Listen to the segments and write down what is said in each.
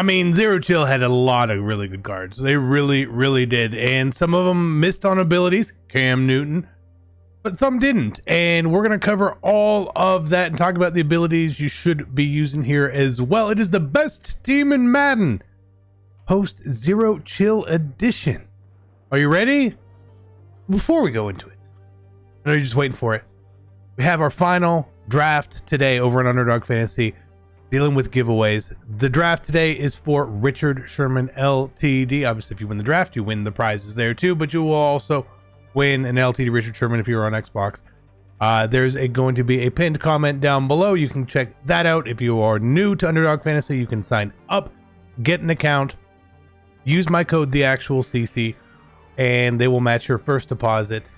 I mean, Zero Chill had a lot of really good cards. They really, really did. And some of them missed on abilities, Cam Newton, but some didn't. And we're going to cover all of that and talk about the abilities you should be using here as well. It is the best team in Madden, post Zero Chill edition. Are you ready? Before we go into it, I know you're just waiting for it. We have our final draft today over on Underdog Fantasy, dealing with giveaways. The draft today is for Richard Sherman LTD. Obviously, if you win the draft, you win the prizes there too, but you will also win an LTD Richard Sherman if you're on Xbox. There's going to be a pinned comment down below. You can check that out. If you are new to Underdog Fantasy, you can sign up, get an account, use my code TheActualCC, and they will match your first deposit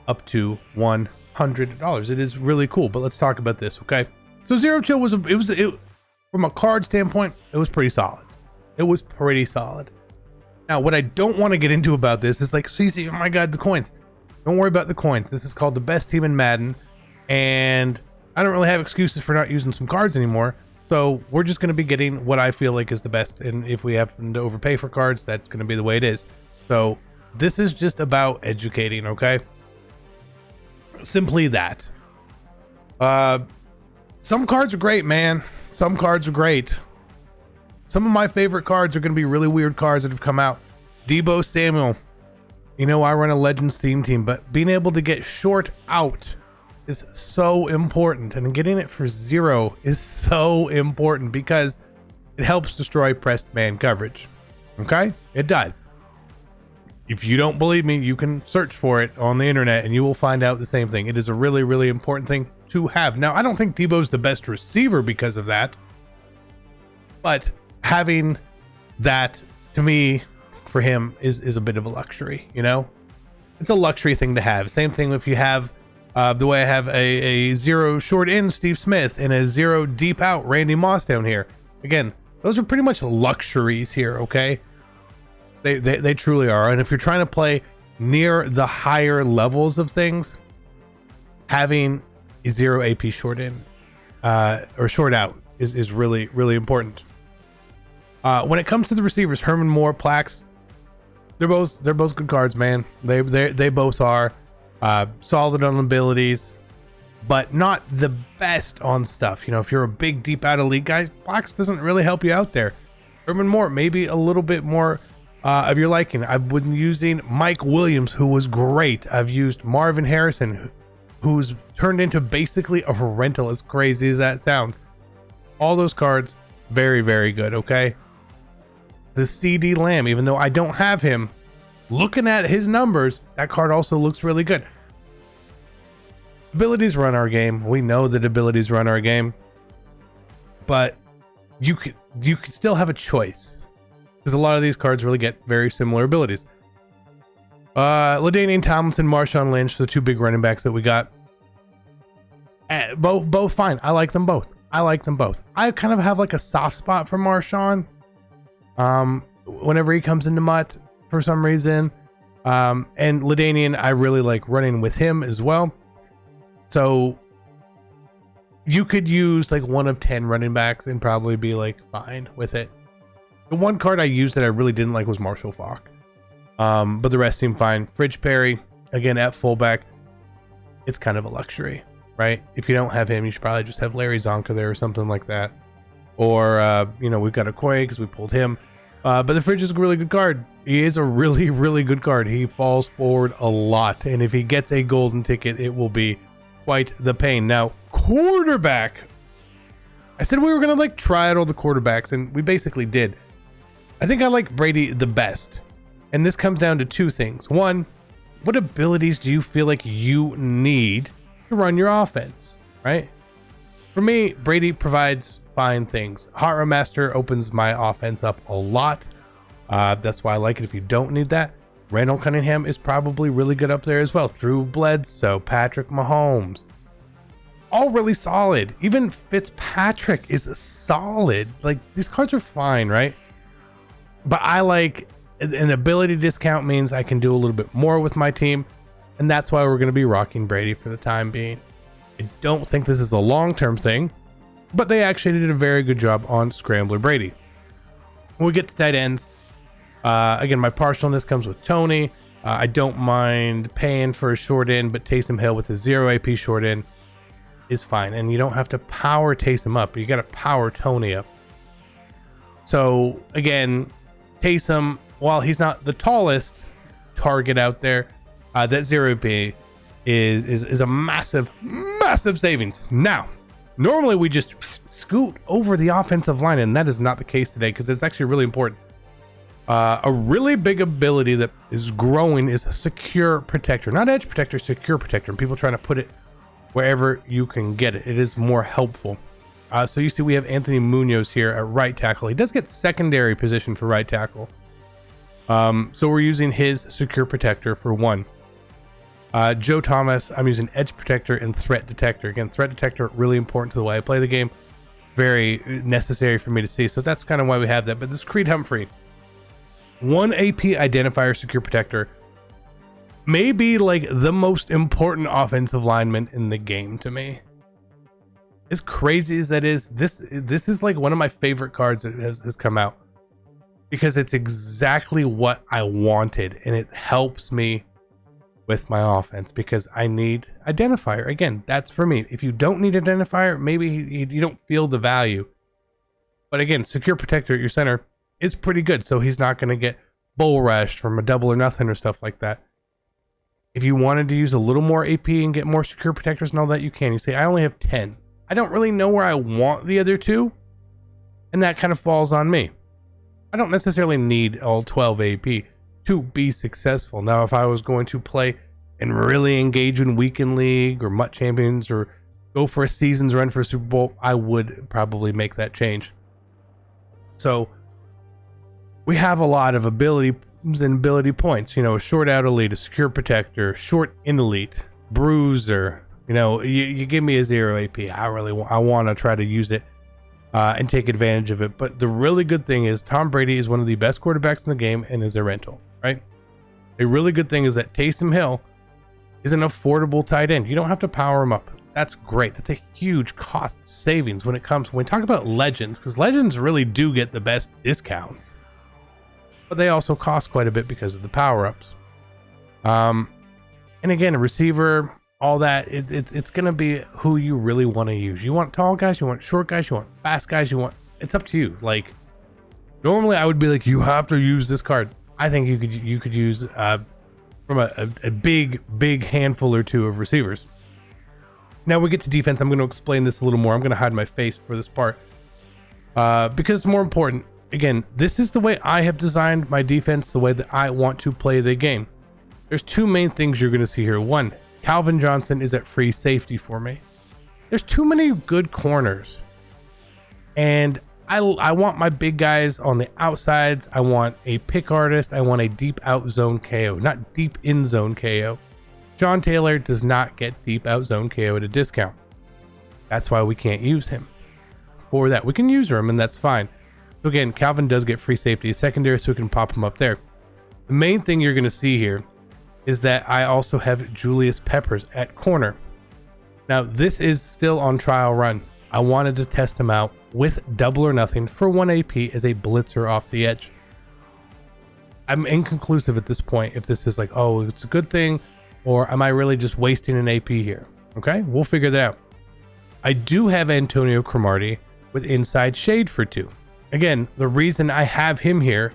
up to $100. It is really cool, but let's talk about this, okay? So Zero Chill was from a card standpoint, it was pretty solid. It was pretty solid. Now, what I don't want to get into about this is like, CC, oh my God, the coins. Don't worry about the coins. This is called the best team in Madden, and I don't really have excuses for not using some cards anymore. So we're just going to be getting what I feel like is the best, and if we happen to overpay for cards, that's going to be the way it is. So this is just about educating, okay? Simply that. Some cards are great, man. Some cards are great. Some of my favorite cards are going to be really weird cards that have come out. Debo Samuel. You know, I run a Legends theme team, but being able to get short out is so important. And getting it for 0 is so important because it helps destroy pressed man coverage. Okay? It does. If you don't believe me, you can search for it on the internet and you will find out the same thing. It is a really, really important thing to have. Now, I don't think Debo's the best receiver because of that, but having that, to me, for him is a bit of a luxury, you know? It's a luxury thing to have. Same thing if you have the way I have a 0 short in Steve Smith and a 0 deep out Randy Moss down here. Again, those are pretty much luxuries here, okay? They truly are. And if you're trying to play near the higher levels of things, having a 0 AP short in or short out is really, really important. When it comes to the receivers, Herman Moore, Plax, they're both good cards, man. They both are solid on abilities, but not the best on stuff. You know, if you're a big deep out elite guy, Plax doesn't really help you out there. Herman Moore maybe a little bit more of your liking. I've been using Mike Williams, who was great. I've used Marvin Harrison, who's turned into basically a rental, as crazy as that sounds. All those cards, very, very good, okay? The CD Lamb, even though I don't have him, looking at his numbers, that card also looks really good. Abilities run our game. We know that abilities run our game, but you could still have a choice, because a lot of these cards really get very similar abilities. LaDainian Tomlinson, Marshawn Lynch, the two big running backs that we got. Both fine. I like them both. I kind of have like a soft spot for Marshawn. Whenever he comes into Mutt for some reason. And LaDainian, I really like running with him as well. So you could use like one of 10 running backs and probably be like fine with it. The one card I used that I really didn't like was Marshall Faulk. But the rest seem fine. Fridge Perry, again, at fullback, it's kind of a luxury, right? If you don't have him, you should probably just have Larry Zonka there or something like that. Or, you know, we've got Okoye because we pulled him. But the Fridge is a really good card. He is a really, really good card. He falls forward a lot. And if he gets a golden ticket, it will be quite the pain. Now, quarterback. I said we were going to like try out all the quarterbacks, and we basically did. I think I like Brady the best. And this comes down to two things. One, what abilities do you feel like you need to run your offense, right? For me, Brady provides fine things. Hot Rod Master opens my offense up a lot. That's why I like it. If you don't need that, Randall Cunningham is probably really good up there as well. Drew Bledsoe, Patrick Mahomes, all really solid. Even Fitzpatrick is solid. Like, these cards are fine, right? But I like an ability discount means I can do a little bit more with my team, and that's why we're going to be rocking Brady for the time being. I don't think this is a long-term thing, but they actually did a very good job on Scrambler Brady. When we get to tight ends, again, my partialness comes with Tony. I don't mind paying for a short end, but Taysom Hill with a 0 AP short end is fine. And you don't have to power Taysom up. You got to power Tony up. So again, Taysom, while he's not the tallest target out there, that 0 AP is a massive savings. Now, normally we just scoot over the offensive line, and that is not the case today because it's actually really important. A really big ability that is growing is a secure protector, not edge protector, secure protector. And people trying to put it wherever you can get it. It is more helpful. So you see we have Anthony Munoz here at right tackle. He does get secondary position for right tackle. So we're using his secure protector for one. Joe Thomas, I'm using edge protector and threat detector. Again, threat detector, really important to the way I play the game. Very necessary for me to see. So that's kind of why we have that. But this Creed Humphrey, 1 AP identifier secure protector, may be like the most important offensive lineman in the game to me. As crazy as that is, this is like one of my favorite cards that has come out because it's exactly what I wanted, and it helps me with my offense because I need identifier. Again, that's for me. If you don't need identifier, maybe you don't feel the value. But again, secure protector at your center is pretty good, so he's not going to get bull rushed from a double or nothing or stuff like that. If you wanted to use a little more AP and get more secure protectors and all that, you can. You say, I only have 10. I don't really know where I want the other 2, and that kind of falls on me. I don't necessarily need all 12 AP to be successful. Now, if I was going to play and really engage in weekend league or MUT champions or go for a season's run for a Super Bowl, I would probably make that change. So we have a lot of abilities and ability points, you know, a short out elite, a secure protector, short in elite, bruiser. You know, you give me a 0 AP, I want to try to use it and take advantage of it. But the really good thing is Tom Brady is one of the best quarterbacks in the game and is a rental, right? A really good thing is that Taysom Hill is an affordable tight end. You don't have to power him up. That's great. That's a huge cost savings when we talk about legends, because legends really do get the best discounts, but they also cost quite a bit because of the power-ups. And again, a receiver, all that, it's going to be who you really want to use. You want tall guys, you want short guys, you want fast guys, it's up to you. Like, normally I would be like, you have to use this card. I think you could use from a big handful or two of receivers. Now we get to defense. I'm going to explain this a little more. I'm going to hide my face for this part because it's more important. Again, this is the way I have designed my defense, the way that I want to play the game. There's 2 main things you're going to see here. One, Calvin Johnson is at free safety for me. There's too many good corners, and I want my big guys on the outsides. I want a pick artist. I want a deep out zone KO, not deep in zone KO. John Taylor does not get deep out zone KO at a discount. That's why we can't use him for that. We can use him, and that's fine. So again, Calvin does get free safety secondary, so we can pop him up there. The main thing you're going to see here is that I also have Julius Peppers at corner. Now, this is still on trial run. I wanted to test him out with double or nothing for 1 AP as a blitzer off the edge. I'm inconclusive at this point if this is like, oh, it's a good thing, or am I really just wasting an AP here? Okay, we'll figure that out. I do have Antonio Cromartie with inside shade for 2. Again, the reason I have him here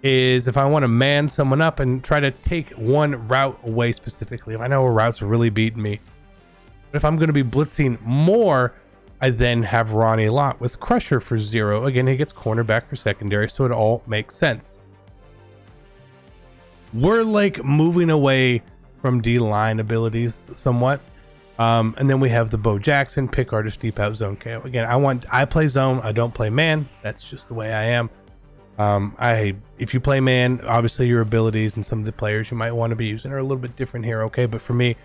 is if I want to man someone up and try to take one route away specifically. If I know a route's really beating me. But if I'm going to be blitzing more, I then have Ronnie Lott with Crusher for 0. Again, he gets cornerback for secondary, so it all makes sense. We're like moving away from D-line abilities somewhat. And then we have the Bo Jackson, pick artist, deep out zone KO. Again, I play zone. I don't play man. That's just the way I am. If you play man, obviously your abilities and some of the players you might want to be using are a little bit different here. Okay. But for me,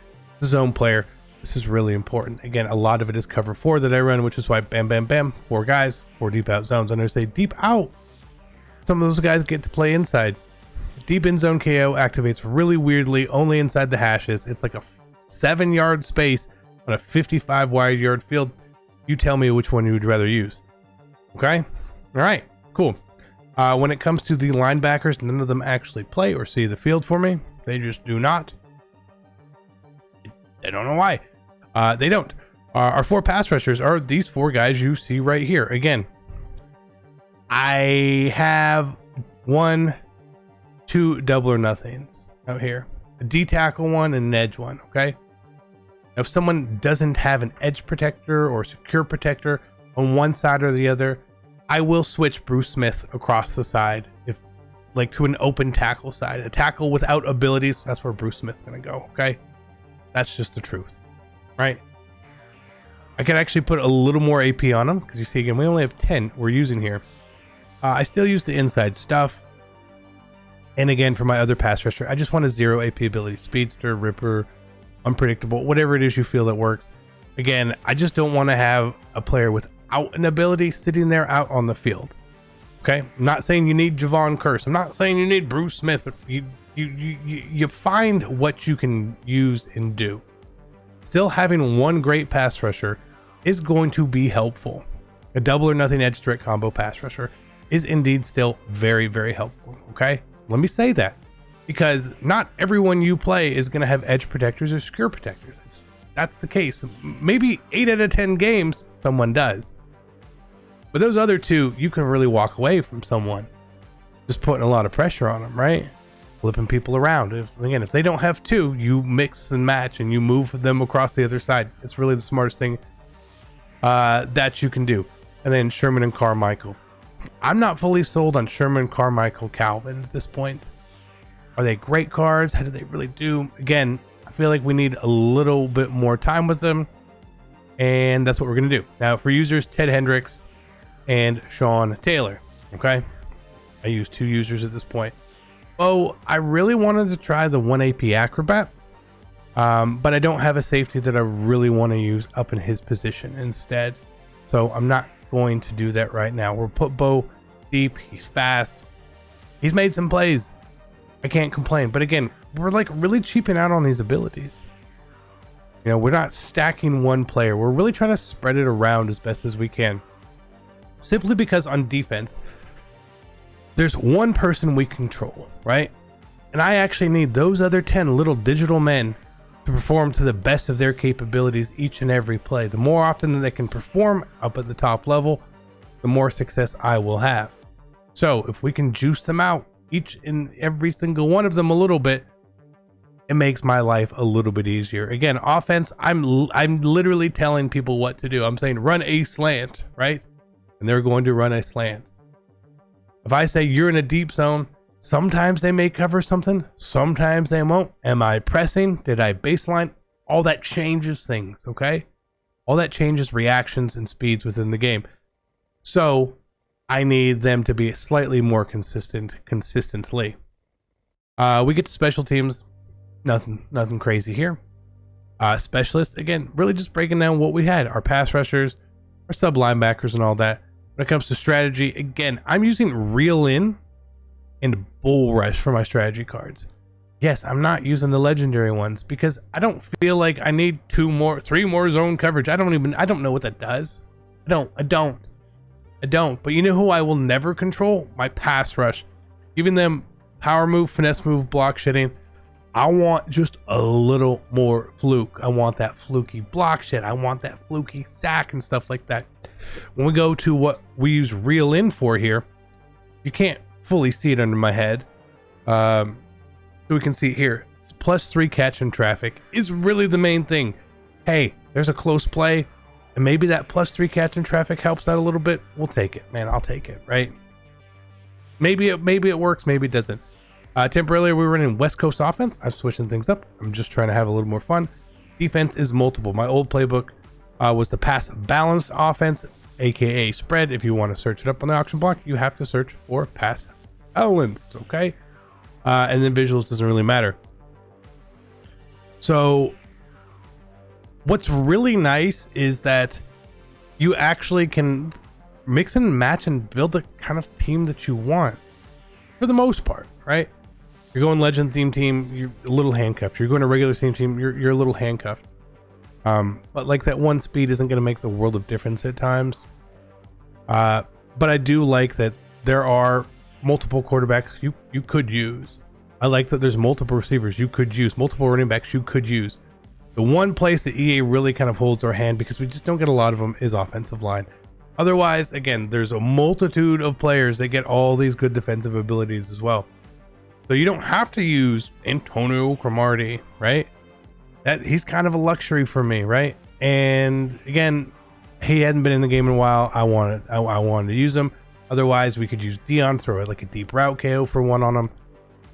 the zone player, this is really important. Again, a lot of it is cover 4 that I run, which is why bam, bam, bam, 4 guys, 4 deep out zones. And I say deep out. Some of those guys get to play inside. Deep in zone KO activates really weirdly, only inside the hashes. It's like a 7-yard space on a 55 wide yard field. You tell me which one you would rather use. Okay. All right, cool. When it comes to the linebackers, none of them actually play or see the field for me. They just do not. I don't know why. They don't. Our 4 pass rushers are these 4 guys you see right here. Again, I have 1, 2 double or nothings out here. A D tackle one and an edge one, okay? If someone doesn't have an edge protector or secure protector on one side or the other, I will switch Bruce Smith across the side, if like to an open tackle side. A tackle without abilities, that's where Bruce Smith's gonna go, okay? That's just the truth, right? I could actually put a little more AP on him, because you see, again, we only have 10 we're using here. I still use the inside stuff. And again, for my other pass rusher, I just want a 0 AP ability. Speedster, Ripper, Unpredictable, whatever it is you feel that works. Again, I just don't want to have a player without an ability sitting there out on the field. Okay, I'm not saying you need Javon Curse. I'm not saying you need Bruce Smith. You find what you can use and do. Still having one great pass rusher is going to be helpful. A double or nothing edge threat combo pass rusher is indeed still very, very helpful. Okay, let me say that, because not everyone you play is going to have edge protectors or secure protectors. That's the case. Maybe 8 out of 10 games someone does, but those other 2, you can really walk away from someone just putting a lot of pressure on them, right? Flipping people around. If they don't have 2, you mix and match and you move them across the other side. It's really the smartest thing that you can do. And then Sherman and Carmichael. I'm not fully sold on Sherman, Carmichael, Calvin at this point. Are they great cards? How do they really do? Again, I feel like we need a little bit more time with them, and that's what we're going to do. Now, for users, Ted Hendricks and Sean Taylor. Okay, I use 2 users at this point. Oh, I really wanted to try the 1 AP Acrobat, but I don't have a safety that I really want to use up in his position instead. So I'm not going to do that right now. We'll put Bo deep. He's fast. He's made some plays. I can't complain. But again, we're like really cheaping out on these abilities. You know, we're not stacking one player. We're really trying to spread it around as best as we can. Simply because on defense, there's one person we control, right? And I actually need those other 10 little digital men to perform to the best of their capabilities each and every play. The more often that they can perform up at the top level, the more success I will have. So if we can juice them out, each and every single one of them a little bit, it makes my life a little bit easier. Again, offense, I'm literally telling people what to do. I'm saying run a slant, right? And they're going to run a slant. If I say you're in a deep zone, sometimes they may cover something, sometimes they won't. Am I pressing? Did I baseline? All that changes things, okay? All that changes reactions and speeds within the game. So I need them to be slightly more consistently. We get to special teams. Nothing crazy here. Specialists, again, really just breaking down what we had. Our pass rushers, our sub linebackers and all that. When it comes to strategy, again, I'm using Reel In and Bull Rush for my strategy cards. Yes, I'm not using the legendary ones because I don't feel like I need 3 more zone coverage. I don't know what that does. I don't. But you know who I will never control? My pass rush. Giving them power move, finesse move, block shedding. I want just a little more fluke. I want that fluky block shed. I want that fluky sack and stuff like that. When we go to what we use Reel In for here, you can't fully see it under my head. So we can see it here. It's +3 catch in traffic is really the main thing. Hey, there's a close play, and maybe that +3 catch in traffic helps out a little bit. We'll take it, man. I'll take it, right? Maybe it works, maybe it doesn't. Temporarily, we were running West Coast offense. I'm switching things up. I'm just trying to have a little more fun. Defense is multiple. My old playbook was the pass balanced offense, aka spread. If you want to search it up on the auction block, you have to search for pass balanced, okay? And then visuals doesn't really matter. So what's really nice is that you actually can mix and match and build the kind of team that you want for the most part, right? You're going legend theme team, you're a little handcuffed. You're going a regular team, you're a little handcuffed. But like that one speed isn't going to make the world of difference at times. But I do like that there are multiple quarterbacks you could use. I like that there's multiple receivers you could use, multiple running backs you could use. The one place that EA really kind of holds our hand, because we just don't get a lot of them, is offensive line. Otherwise, again, there's a multitude of players that get all these good defensive abilities as well. So you don't have to use Antonio Cromartie, right? That he's kind of a luxury for me, right? And again, he hadn't been in the game in a while. I wanted to use him. Otherwise, we could use Dion, throw it like a deep route KO for one on him,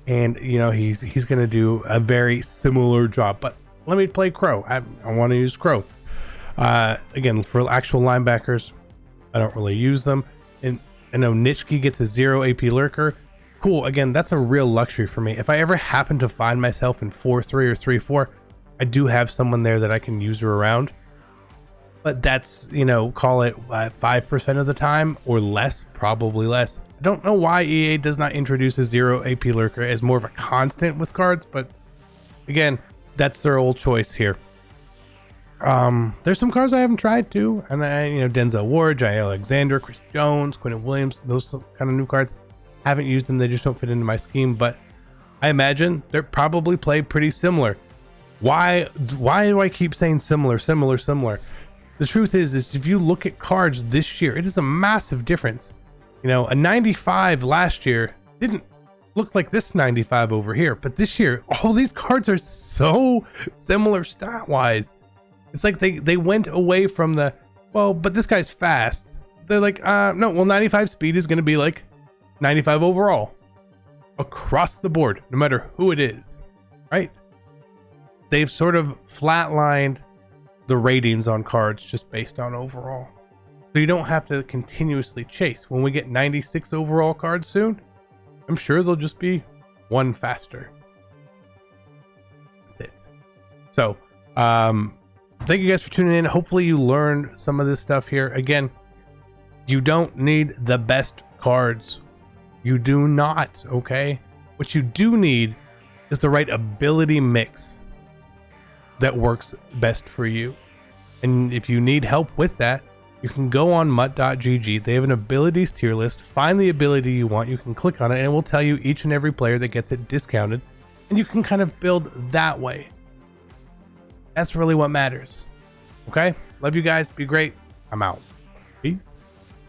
and you know he's going to do a very similar job. But let me play Crow. I want to use Crow. Again, for actual linebackers, I don't really use them. And I know Nitschke gets a 0 AP lurker. Cool. Again, that's a real luxury for me. If I ever happen to find myself in 4-3 or 3-4, I do have someone there that I can use her around. But that's, you know, call it 5% of the time or less, probably less. I don't know why EA does not introduce a 0 AP lurker as more of a constant with cards, but again, that's their old choice here. There's some cards I haven't tried too, and Denzel Ward, Jay Alexander, Chris Jones, Quentin Williams, those kind of new cards. Haven't used them, they just don't fit into my scheme, but I imagine they're probably play pretty similar. Why do I keep saying similar? The truth is if you look at cards this year, it is a massive difference. You know, a 95 last year didn't look like this 95 over here, but this year all these cards are so similar stat wise. It's like they went away from the, well, but this guy's fast. They're like, no, well, 95 speed is going to be like 95 overall across the board, no matter who it is, right? They've sort of flatlined the ratings on cards just based on overall. So you don't have to continuously chase. When we get 96 overall cards soon, I'm sure they'll just be one faster. That's it. So, thank you guys for tuning in. Hopefully you learned some of this stuff here. Again, you don't need the best cards. You do not, okay? What you do need is the right ability mix that works best for you. And if you need help with that, you can go on mutt.gg. They have an abilities tier list. Find the ability you want. You can click on it and it will tell you each and every player that gets it discounted. And you can kind of build that way. That's really what matters. Okay? Love you guys. Be great. I'm out. Peace.